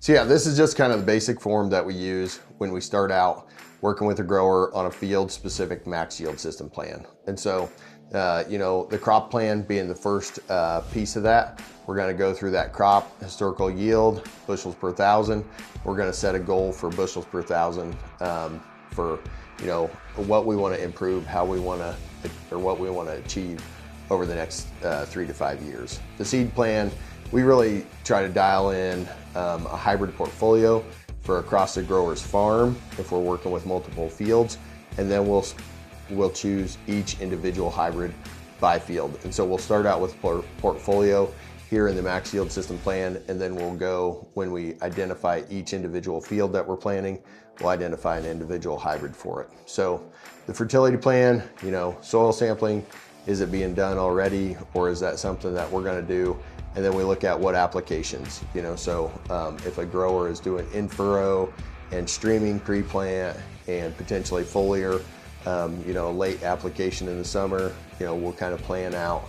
So yeah, this is just kind of the basic form that we use when we start out working with a grower on a field specific max yield system plan. And so, you know, the crop plan being the first piece of that, we're gonna go through that crop, historical yield, bushels per thousand. We're gonna set a goal for bushels per thousand for, you know, what we wanna improve, how we wanna, or what we wanna achieve over the next 3 to 5 years. The seed plan, we really try to dial in a hybrid portfolio for across the grower's farm if we're working with multiple fields, and then we'll choose each individual hybrid by field. And so we'll start out with portfolio here in the max yield system plan, and then we'll go, when we identify each individual field that we're planting, we'll identify an individual hybrid for it. So the fertility plan, you know, soil sampling, is it being done already, or is that something that we're gonna do? And then we look at what applications, you know, so if a grower is doing in-furrow and streaming pre-plant and potentially foliar, you know, late application in the summer, you know, we'll kind of plan out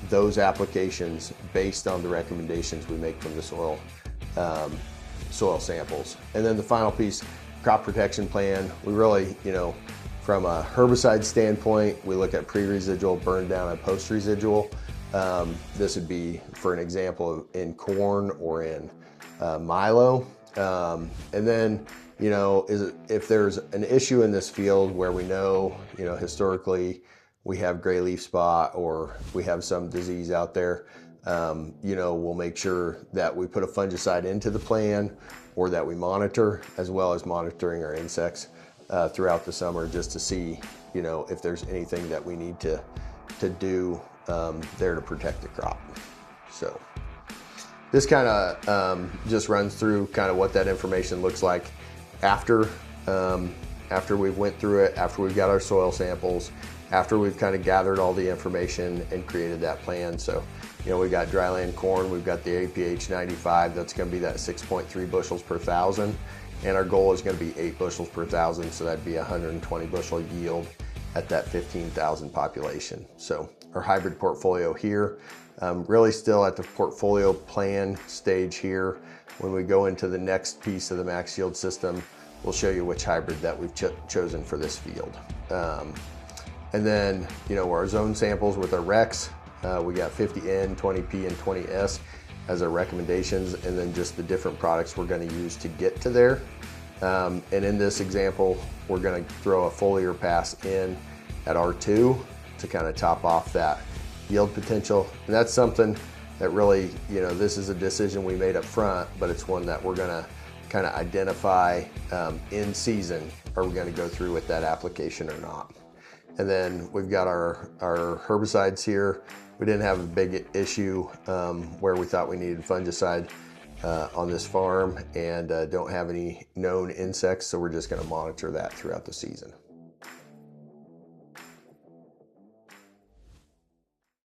those applications based on the recommendations we make from the soil samples. And then the final piece, crop protection plan, we really, you know, from a herbicide standpoint, we look at pre-residual, burn down, and post-residual. This would be, for an example, in corn or in milo. And then, you know, if there's an issue in this field where we know, you know, historically we have gray leaf spot or we have some disease out there, you know, we'll make sure that we put a fungicide into the plan or that we monitor, as well as monitoring our insects throughout the summer, just to see, you know, if there's anything that we need to do there to protect the crop. So this kind of just runs through kind of what that information looks like after we've went through it, after we've got our soil samples, after we've kind of gathered all the information and created that plan. So, you know, we got dryland corn, we've got the APH 95, that's going to be that 6.3 bushels per thousand, and our goal is going to be 8 bushels per thousand, so that'd be 120 bushel yield at that 15,000 population. So our hybrid portfolio here, really still at the portfolio plan stage here. When we go into the next piece of the max yield system, we'll show you which hybrid that we've chosen for this field. And then, you know, our zone samples with our recs, we got 50N, 20P, and 20S as our recommendations, and then just the different products we're going to use to get to there. And in this example, we're going to throw a foliar pass in at R2 to kind of top off that yield potential. And that's something that really, you know, this is a decision we made up front, but it's one that we're going to kind of identify in season. Are we going to go through with that application or not? And then we've got our herbicides here. We didn't have a big issue where we thought we needed fungicide on this farm, and don't have any known insects, so we're just going to monitor that throughout the season.